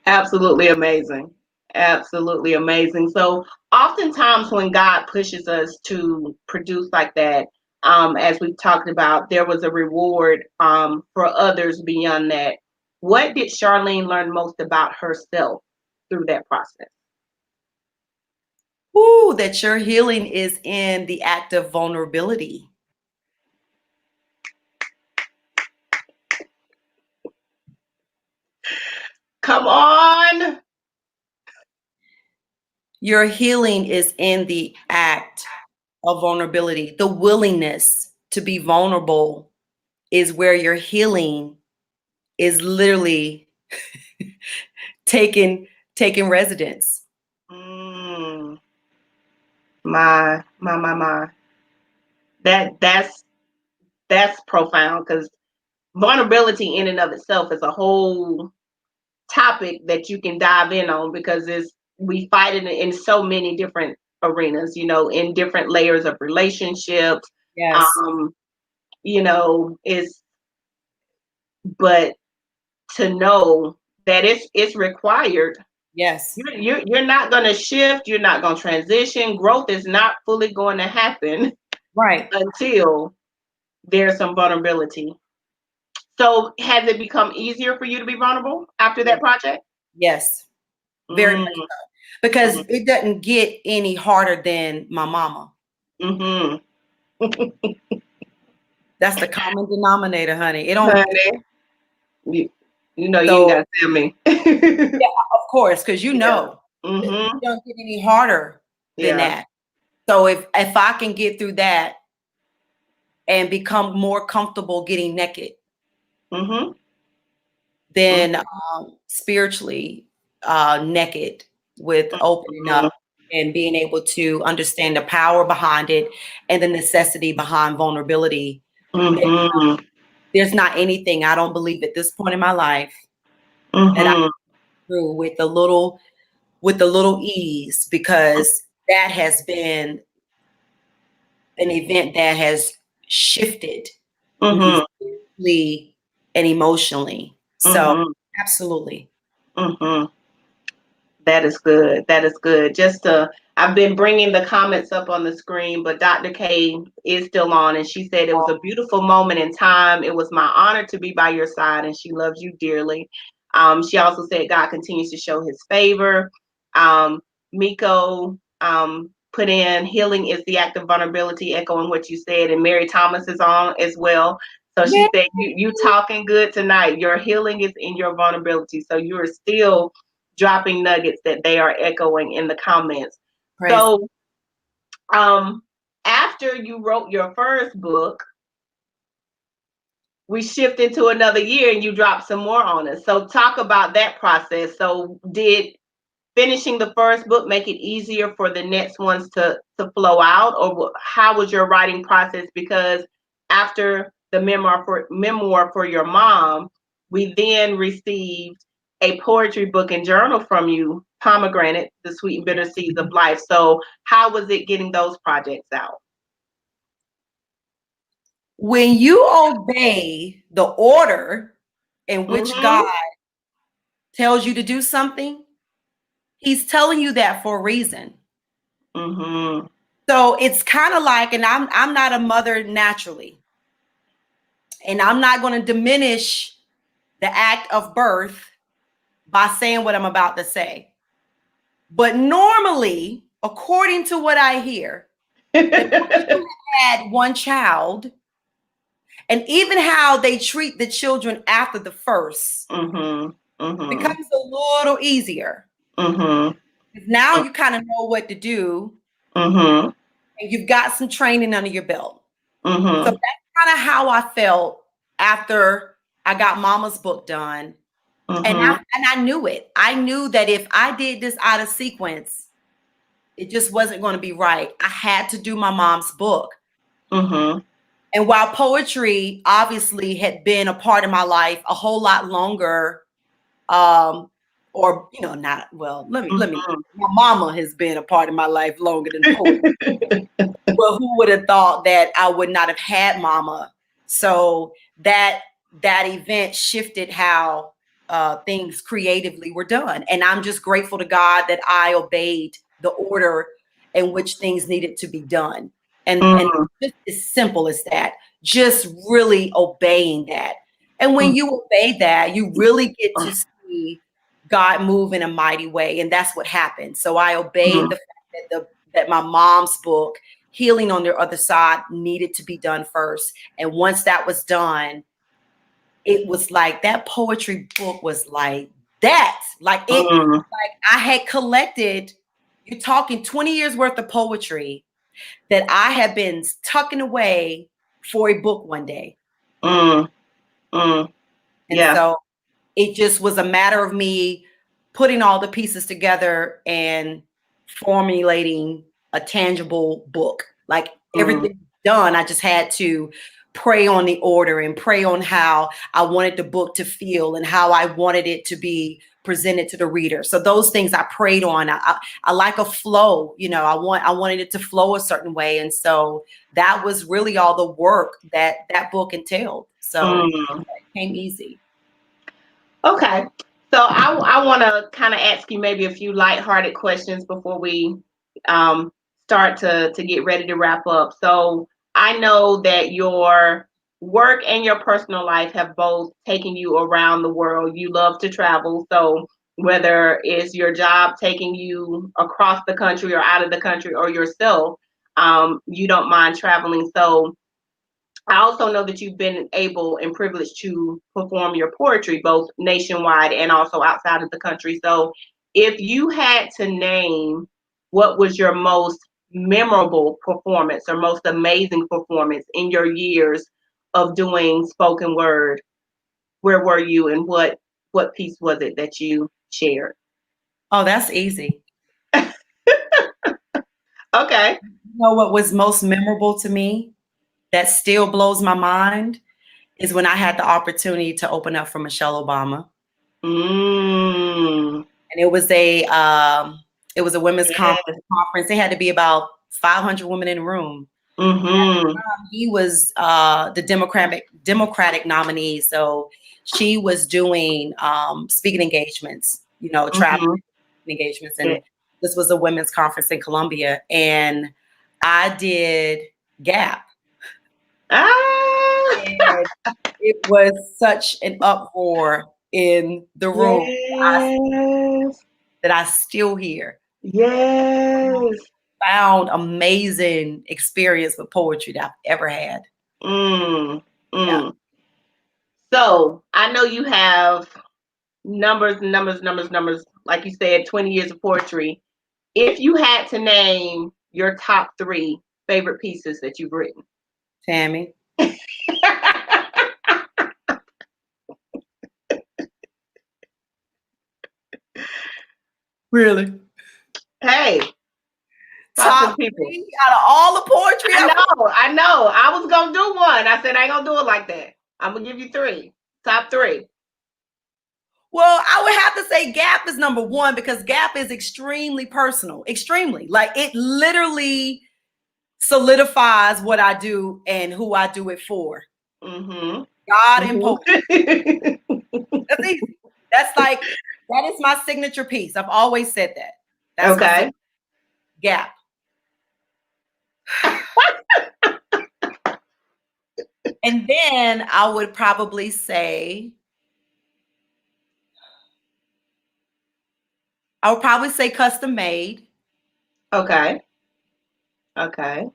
Absolutely amazing. Absolutely amazing. So, oftentimes when God pushes us to produce like that, as we've talked about, there was a reward for others beyond that. What did Charlene learn most about herself through that process? Ooh, that your healing is in the act of vulnerability. Come on. Your healing is in the act of vulnerability. The willingness to be vulnerable is where your healing is literally taking residence. Mm, my. That's profound because vulnerability in and of itself is a whole topic that you can dive in on because it's we fight it in so many different arenas, in different layers of relationships. Yes. Um, it's but to know that it's required. Yes. You're not going to shift. You're not going to transition. Growth is not fully going to happen Right. until there's some vulnerability. So has it become easier for you to be vulnerable after Yes. that project? Yes. Very Mm, much. Because mhm, it doesn't get any harder than my mama. mhm. That's the common denominator, honey. It don't. Honey, you ain't So gotta tell me. yeah, of course, because Yeah. it Mhm. don't get any harder than Yeah. that. So if I can get through that and become more comfortable getting naked, Mhm. then Mhm. spiritually naked with opening Mhm. up and being able to understand the power behind it and the necessity behind vulnerability. Mhm. There's not anything I don't believe at this point in my life that I Mhm. through with a little ease, because that has been an event that has shifted me Mhm. spiritually and emotionally. So Mhm. absolutely. Mhm. That is good. That is good. I've been bringing the comments up on the screen, but Dr. K is still on, and she said it was a beautiful moment in time. It was my honor to be by your side, and she loves you dearly. She also said God continues to show His favor. Miko put in healing is the act of vulnerability, echoing what you said, and Mary Thomas is on as well. So Yeah. she said, "You talking good tonight. Your healing is in your vulnerability. So you are still." Dropping nuggets that they are echoing in the comments. Praise. So, after you wrote your first book, we shift into another year and you dropped some more on us. So, talk about that process. So, did finishing the first book make it easier for the next ones to flow out, or how was your writing process? Because after the memoir for your mom, we then received a poetry book and journal from you, Pomegranate, the Sweet and Bitter Seeds of Life. So how was it getting those projects out? When you obey the order in which God Mm-hmm. tells you to do something, He's telling you that for a reason. Mm-hmm. So it's kind of like, and I'm not a mother naturally, and I'm not going to diminish the act of birth by saying what I'm about to say. But normally, according to what I hear, that once you had one child, and even how they treat the children after the first Mm-hmm. Mm-hmm. becomes a little easier. Mm-hmm. Now you kind of know what to do, Mm-hmm. and you've got some training under your belt. So Mm-hmm. that's kind of how I felt after I got Mama's book done. And Mm-hmm. I knew it. I knew that if I did this out of sequence, It just wasn't going to be right. I had to do my mom's book. Mm-hmm. And while poetry obviously had been a part of my life a whole lot longer, or not well, let me Mm-hmm. my mama has been a part of my life longer than poetry. Well, who would have thought that I would not have had mama? So that event shifted how things creatively were done. And I'm just grateful to God that I obeyed the order in which things needed to be done. And Mm-hmm. just as simple as that, just really obeying that. And when you obey that, you really get to see God move in a mighty way. And that's what happened. So I obeyed the fact that my mom's book, Healing on the Other Side, needed to be done first. And once that was done, it was like that poetry book was like that. Like I had collected, you're talking 20 years worth of poetry that I had been tucking away for a book one day. And Yeah. so it just was a matter of me putting all the pieces together and formulating a tangible book. Like everything done, I just had to pray on the order and pray on how I wanted the book to feel and how I wanted it to be presented to the reader. So those things I prayed on. I like a flow, I wanted it to flow a certain way. And so that was really all the work that book entailed. So it came easy. Okay. So I want to kind of ask you maybe a few lighthearted questions before we start to get ready to wrap up. So I know that your work and your personal life have both taken you around the world. You love to travel. So whether it's your job taking you across the country or out of the country or yourself, you don't mind traveling. So I also know that you've been able and privileged to perform your poetry both nationwide and also outside of the country. So, if you had to name what was your most memorable performance or most amazing performance in your years of doing spoken word, where were you and what piece was it that you shared? Oh, that's easy. Okay. You know what was most memorable to me that still blows my mind is when I had the opportunity to open up for Michelle Obama. Mm. And it was a women's conference. They had to be about 500 women in the room. Mm-hmm. He was the Democratic nominee, so she was doing speaking engagements, traveling engagements, and this was a women's conference in Columbia, and I did Gap. Ah. And it was such an uproar in the room Yes. that I still hear. Yes. Found amazing experience with poetry that I've ever had. Mm. Yeah. Mm. So I know you have numbers, like you said, 20 years of poetry. If you had to name your top three favorite pieces that you've written. Tammy. Really? Hey, talk to the Top people. three out of all the poetry I I wrote? know, I know. I was gonna do one. I said I ain't gonna do it like that. I'm gonna give you three. Top three. Well, I would have to say Gap is number one because Gap is extremely personal. Extremely. Like it literally solidifies what I do and who I do it for. Mm-hmm. God and poetry. Mm-hmm. That's easy. That's like, that is my signature piece. I've always said that. That's my Okay. Gap. And then I would probably say, custom made. Okay. Okay.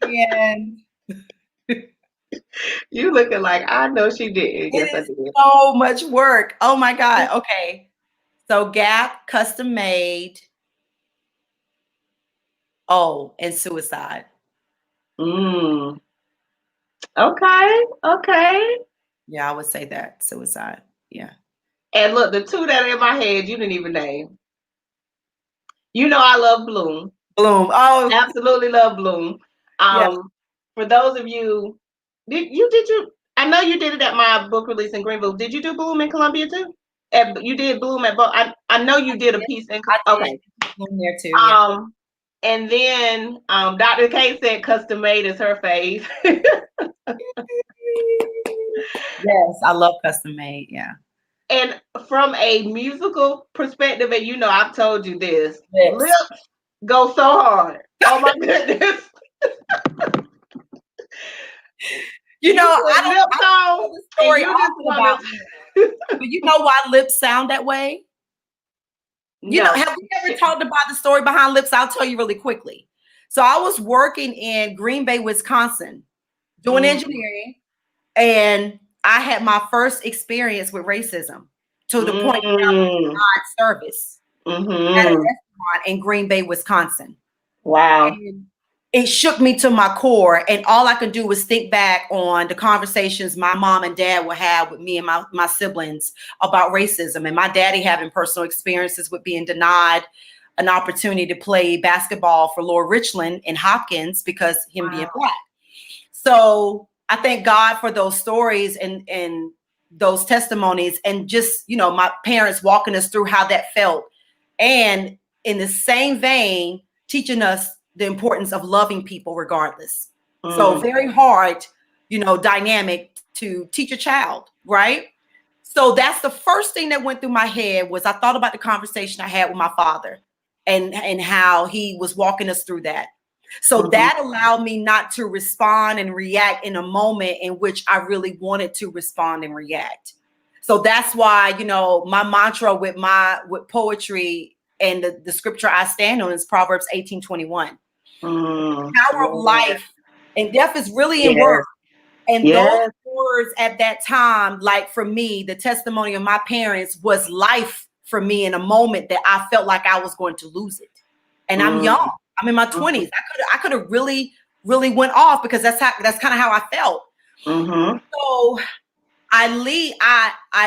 And You looking like I know she did. Yes, it I is did. so much work. Oh my God. Okay. So Gap, custom made. Oh, and suicide. Mm. Okay. Okay. Yeah, I would say that. Suicide. Yeah. And look, the two that are in my head, you didn't even name. You know I love Bloom. Bloom. Oh, Absolutely love Bloom. yeah. For those of you, did you? I know you did it at my book release in Greenville. Did you do Bloom in Columbia too? You did Bloom at both. I know you did a piece in. I did Okay. Bloom there too. Yeah. And then Dr. K said custom made is her fave. Yes, I love custom made. Yeah. And from a musical perspective, and you know I've told you this, Lips. Lips go so hard. Oh my goodness. You know, You I put don't Lips tell on the and story you just often want about to. lips, but you know why lips sound that way? You know, No. have we ever talked about the story behind lips? I'll tell you really quickly. So I was working in Green Bay, Wisconsin, doing engineering, and I had my first experience with racism to the point that I was Mm. denied service at a restaurant in Green Bay, Wisconsin. Wow. And it shook me to my core. And all I could do was think back on the conversations my mom and dad would have with me and my siblings about racism, and my daddy having personal experiences with being denied an opportunity to play basketball for Lord Richland in Hopkins because him being Black. So I thank God for those stories and those testimonies, and just, you know, my parents walking us through how that felt. And in the same vein, teaching us the importance of loving people regardless. So very hard, you know, dynamic to teach a child, right? So that's the first thing that went through my head was I thought about the conversation I had with my father and how he was walking us through that. So that allowed me not to respond and react in a moment in which I really wanted to respond and react. So that's why, you know, my mantra with poetry and the scripture I stand on is Proverbs 18:21. Power of life and death is really in Yes. words. And those Yes. words at that time, like for me, the testimony of my parents was life for me in a moment that I felt like I was going to lose it. And I'm young. I'm in my 20s. I could have really, really went off because that's kind of how I felt. So I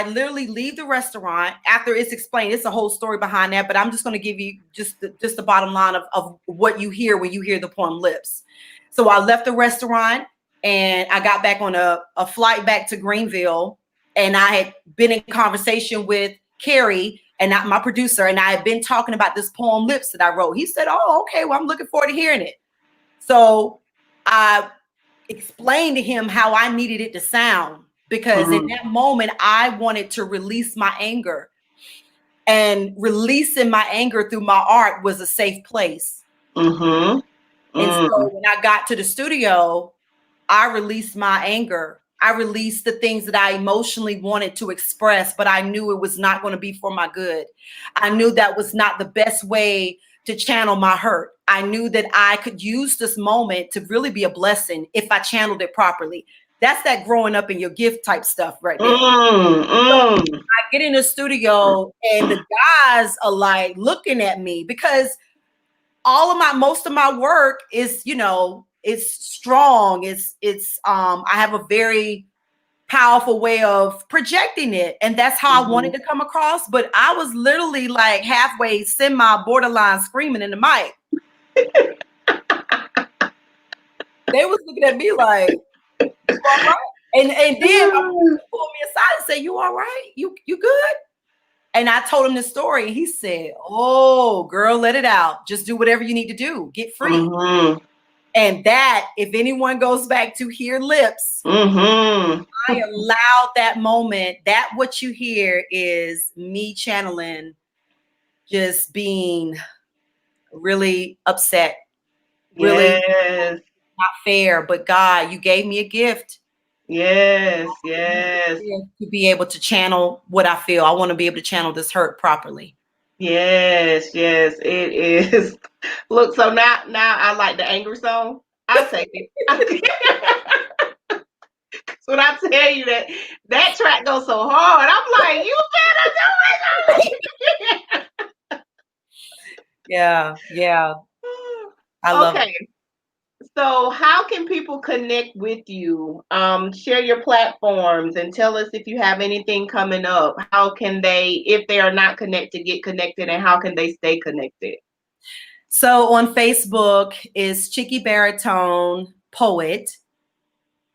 literally leave the restaurant after it's explained. It's a whole story behind that, but I'm just going to give you just the bottom line of what you hear when you hear the poem Lips. So I left the restaurant and I got back on a flight back to Greenville, and I had been in conversation with Carrie and my producer, and I had been talking about this poem Lips that I wrote. He said, "Oh, okay, well, I'm looking forward to hearing it." So I explained to him how I needed it to sound, because in that moment I wanted to release my anger, and releasing my anger through my art was a safe place. And so when I got to the studio, I released my anger. I released the things that I emotionally wanted to express, but I knew it was not going to be for my good. I knew that was not the best way to channel my hurt. I knew that I could use this moment to really be a blessing if I channeled it properly. That's that growing up in your gift type stuff right there. So I get in the studio and the guys are like looking at me because most of my work is, you know, it's strong. I have a very powerful way of projecting it. And that's how I wanted to come across. But I was literally like halfway semi borderline screaming in the mic. They was looking at me like, you all right? And then my producer pulled me aside and said, "You all right? You good?" And I told him the story. He said, "Oh, girl, let it out. Just do whatever you need to do. Get free." And that, if anyone goes back to hear Lips, I allowed that moment. That what you hear is me channeling, just being really upset, really not fair. But God, you gave me a gift. Yes. To be able to channel what I feel. I want to be able to channel this hurt properly. Yes, it is. Look, so now I like the angry song. I'll take it. So when I tell you that track goes so hard, I'm like, you better do it. Yeah. I love it. Okay. So how can people connect with you? Share your platforms and tell us if you have anything coming up. How can they, if they are not connected, get connected, and how can they stay connected? So on Facebook is Chiccy Baritone Poet.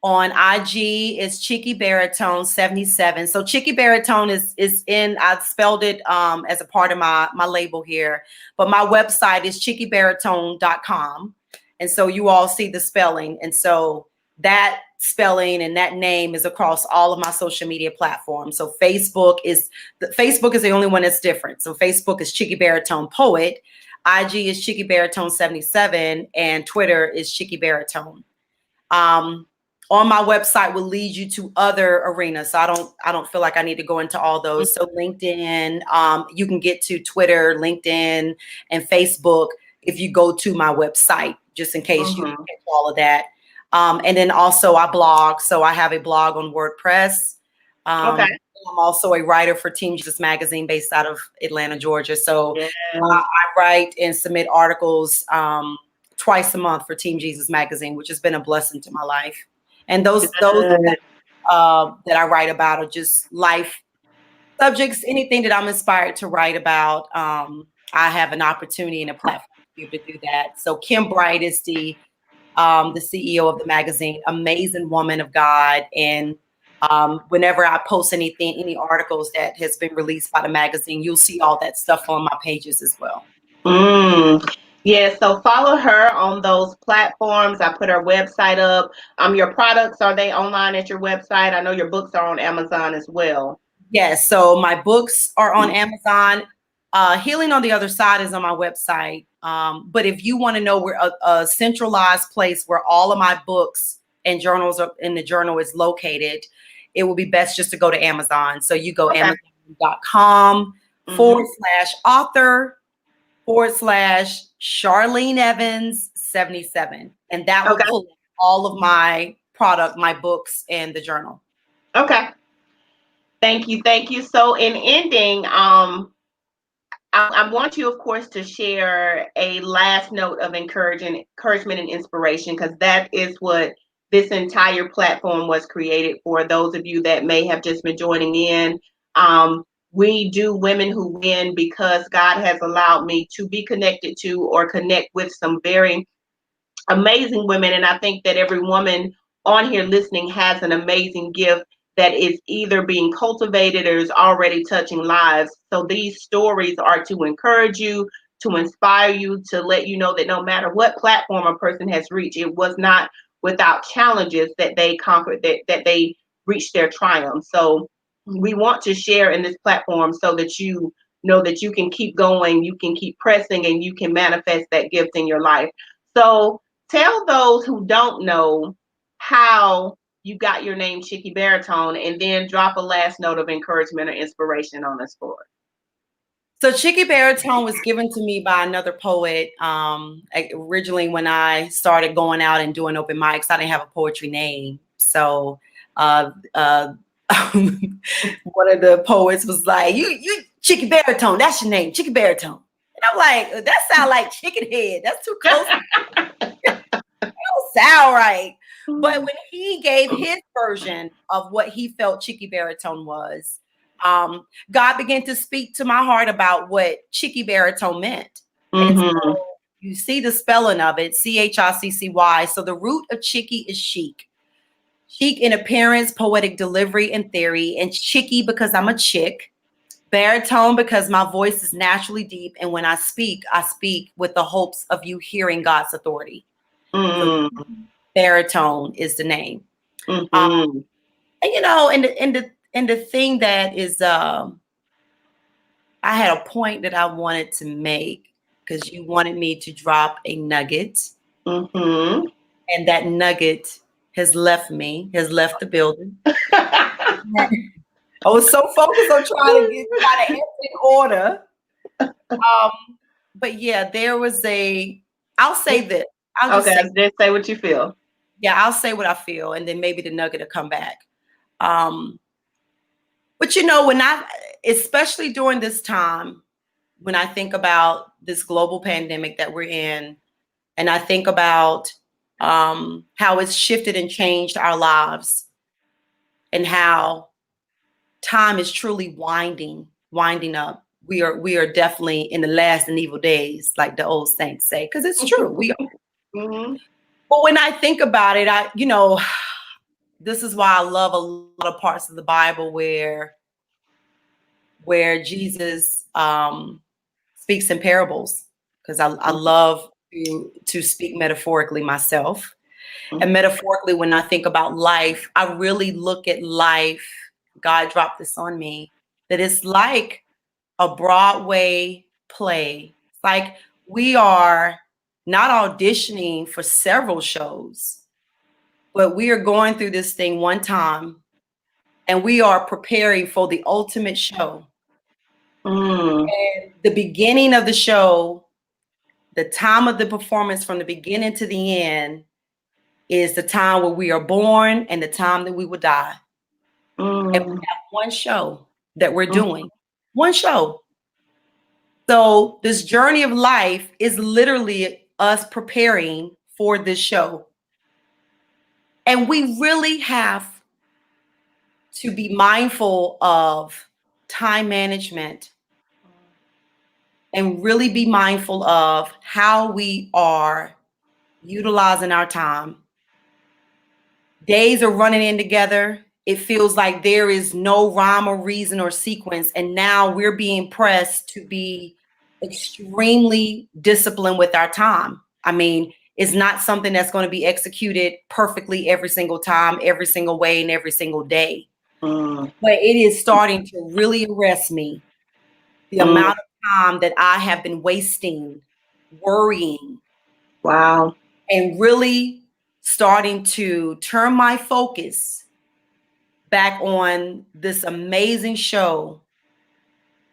On IG is Chiccy Baritone 77. So Chiccy Baritone is in, I spelled it as a part of my label here, but my website is chickybaritone.com. And so you all see the spelling. And so that spelling and that name is across all of my social media platforms. So Facebook is the only one that's different. So Facebook is Chiccy Baritone Poet, IG is Chiccy Baritone 77, and Twitter is Chiccy Baritone. On my website will lead you to other arenas. So I don't feel like I need to go into all those. So LinkedIn, you can get to Twitter, LinkedIn, and Facebook if you go to my website, just in case you didn't get all of that. And then also I blog. So I have a blog on WordPress. Okay. I'm also a writer for Team Jesus Magazine based out of Atlanta, Georgia. So I write and submit articles twice a month for Team Jesus Magazine, which has been a blessing to my life. And those that I write about are just life subjects, anything that I'm inspired to write about. I have an opportunity and a platform to be able to do that. So Kim Bright is the CEO of the magazine, amazing woman of God. And whenever I post anything, any articles that has been released by the magazine, you'll see all that stuff on my pages as well. Yeah, so follow her on those platforms. I put her website up. Your products, are they online at your website? I know your books are on Amazon as well. Yes, so my books are on Amazon. Healing on the Other Side is on my website. But if you want to know where a centralized place where all of my books and journals are in the journal is located, it will be best just to go to Amazon. So you go amazon.com/author/Charlene Evans 77. And that will pull all of my product, my books, and the journal. Okay. Thank you. Thank you. So in ending, I want you, of course, to share a last note of encouragement and inspiration, because that is what this entire platform was created for. Those of you that may have just been joining in, we do Women Who Win because God has allowed me to be connected to or connect with some very amazing women. And I think that every woman on here listening has an amazing gift that is either being cultivated or is already touching lives. So these stories are to encourage you, to inspire you, to let you know that no matter what platform a person has reached, it was not without challenges that they conquered, that they reached their triumph. So we want to share in this platform so that you know that you can keep going, you can keep pressing, and you can manifest that gift in your life. So tell those who don't know how you got your name, Chiccy Baritone, and then drop a last note of encouragement or inspiration on us for it. So Chiccy Baritone was given to me by another poet. Originally, when I started going out and doing open mics, I didn't have a poetry name. So one of the poets was like, "You Chiccy Baritone, that's your name, Chiccy Baritone." And I'm like, "That sounds like chicken head. That's too close. That don't sound right." But when he gave his version of what he felt Chiccy Baritone was, God began to speak to my heart about what Chiccy Baritone meant. And so you see the spelling of it, Chiccy. So the root of Chiccy is chic. Chic in appearance, poetic delivery, and theory. And Chiccy because I'm a chick. Baritone because my voice is naturally deep. And when I speak with the hopes of you hearing God's authority. So Baritone is the name. And you know, and the thing that is, I had a point that I wanted to make because you wanted me to drop a nugget. And that nugget has left the building. I was so focused on trying to answer in order. But yeah, there was I'll say this. Just say what you feel. Yeah, I'll say what I feel, and then maybe the nugget will come back. But you know, especially during this time, when I think about this global pandemic that we're in, and I think about how it's shifted and changed our lives, and how time is truly winding up. We are definitely in the last and evil days, like the old saints say, because it's true. We are. Mm-hmm. But when I think about it, this is why I love a lot of parts of the Bible where Jesus speaks in parables, because I love to speak metaphorically myself. And metaphorically, when I think about life, I really look at life. God dropped this on me, that it's like a Broadway play. It's like we are not auditioning for several shows, but we are going through this thing one time, and we are preparing for the ultimate show. Mm. And the beginning of the show, the time of the performance from the beginning to the end, is the time where we are born and the time that we will die. And we have one show that we're doing, one show. So this journey of life is literally us preparing for this show. And we really have to be mindful of time management and really be mindful of how we are utilizing our time. Days are running in together. It feels like there is no rhyme or reason or sequence. And now we're being pressed to be extremely disciplined with our time. I mean, it's not something that's going to be executed perfectly every single time, every single way, and every single day. But it is starting to really arrest me, the amount of time that I have been wasting, worrying. Wow. And really starting to turn my focus back on this amazing show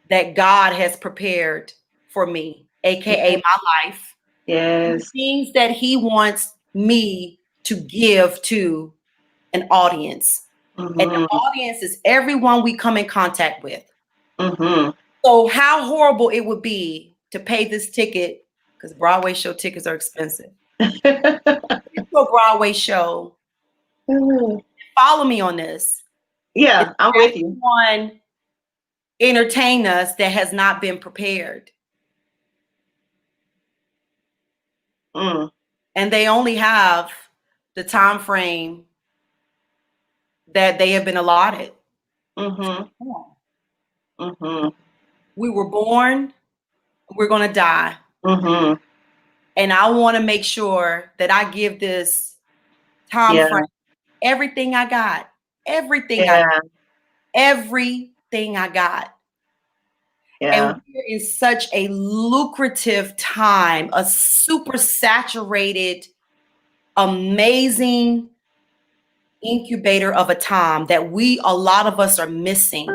that God has prepared for me, aka my life. Yes. The things that He wants me to give to an audience. And the audience is everyone we come in contact with. So how horrible it would be to pay this ticket, because Broadway show tickets are expensive. It's a Broadway show. Follow me on this. Yeah, I'm with you. One entertain us that has not been prepared. And they only have the time frame that they have been allotted. We were born, we're going to die. And I want to make sure that I give this time frame everything I got. Everything I got. Everything I got. And we're in such a lucrative time, a super saturated, amazing incubator of a time that a lot of us are missing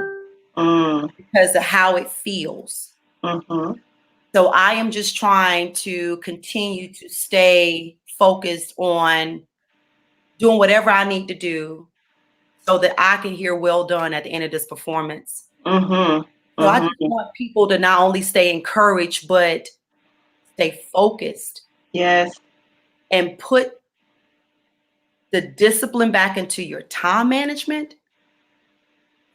because of how it feels. So I am just trying to continue to stay focused on doing whatever I need to do so that I can hear well done at the end of this performance. So I just want people to not only stay encouraged, but stay focused. Yes. And put the discipline back into your time management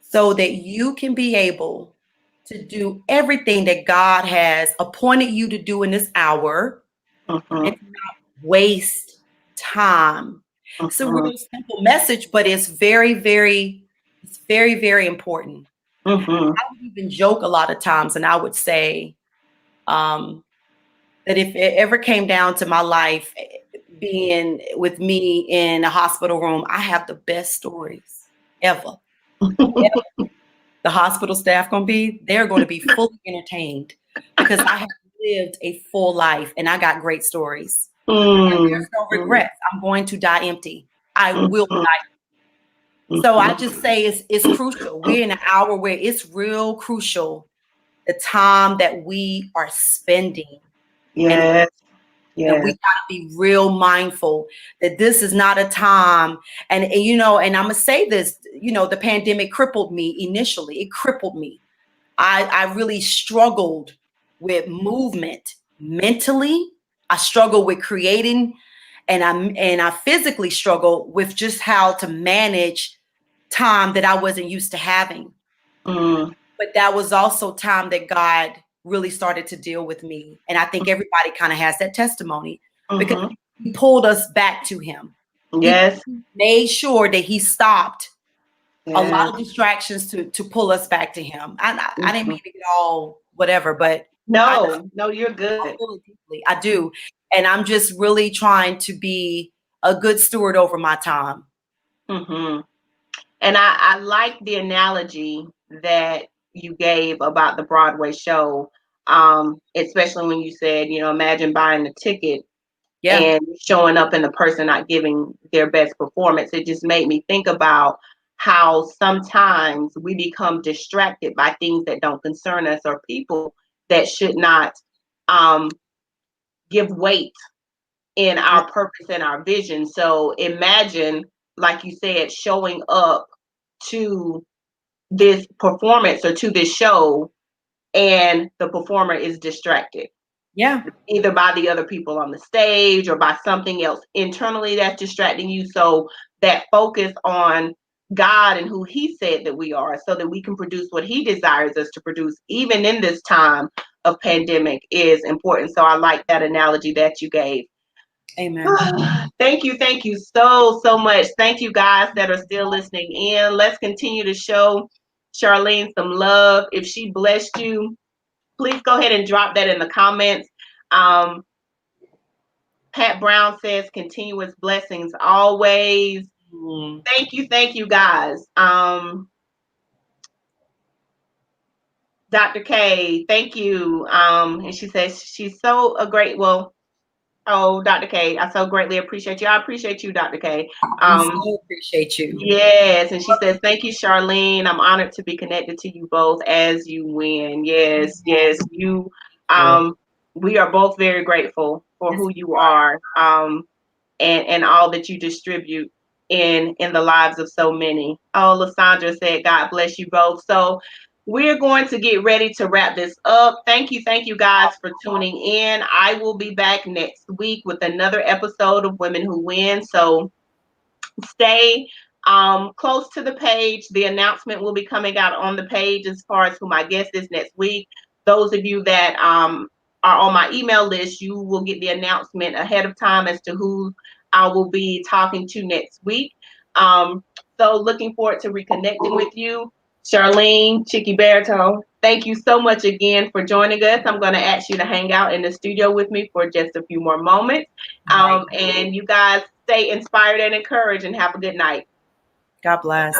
so that you can be able to do everything that God has appointed you to do in this hour and not waste time. It's a real simple message, but it's very, very important. I would even joke a lot of times, and I would say that if it ever came down to my life being with me in a hospital room, I have the best stories ever. The hospital staff they're going to be fully entertained because I have lived a full life and I got great stories. And there's no regrets. I'm going to die empty. I will die. So I just say it's crucial. We're in an hour where it's real crucial, the time that we are spending. Yes. And we got to be real mindful that this is not a time. And I'm going to say this, the pandemic crippled me initially. It crippled me. I really struggled with movement mentally. I struggled with creating and I physically struggled with just how to manage time that I wasn't used to having. Mm. But that was also time that God really started to deal with me. And I think everybody kind of has that testimony because Mm-hmm. he pulled us back to him. Yes. He made sure that he stopped a lot Yes. of distractions to pull us back to him. I didn't Mm-hmm. mean to get all whatever, but I No, you're good. feel it deeply. I do. And I'm just really trying to be a good steward over my time. Mm-hmm. And I like the analogy that you gave about the Broadway show, especially when you said, imagine buying a ticket Yeah. and showing up and the person not giving their best performance. It just made me think about how sometimes we become distracted by things that don't concern us or people that should not give weight in our purpose and our vision. So imagine, like you said, showing up to this performance or to this show and the performer is distracted, Yeah. either by the other people on the stage or by something else internally that's distracting you. So that focus on God and who he said that we are so that we can produce what he desires us to produce even in this time of pandemic is important. So I like that analogy that you gave. Amen. Thank you so much. Thank you guys that are still listening in. Let's continue to show Charlene some love. If she blessed you, please go ahead and drop that in the comments. Um, Pat Brown says continuous blessings always. Mm. Thank you guys. Dr. K, thank you. And she says she's so a great, well, oh, Dr. K, I so greatly appreciate you. I appreciate you, Dr. K. We so appreciate you. Yes, and she says, thank you, Charlene. I'm honored to be connected to you both as you win. Yes, you we are both very grateful for who you are, and all that you distribute in the lives of so many. Oh, Lysandra said, God bless you both. So we're going to get ready to wrap this up. Thank you guys for tuning in. I will be back next week with another episode of Women Who Win. So stay close to the page. The announcement will be coming out on the page as far as who my guest is next week. Those of you that are on my email list, you will get the announcement ahead of time as to who I will be talking to next week. So looking forward to reconnecting with you. Charlene, Chiccy Baritone, thank you so much again for joining us. I'm going to ask you to hang out in the studio with me for just a few more moments. And you guys stay inspired and encouraged and have a good night. God bless.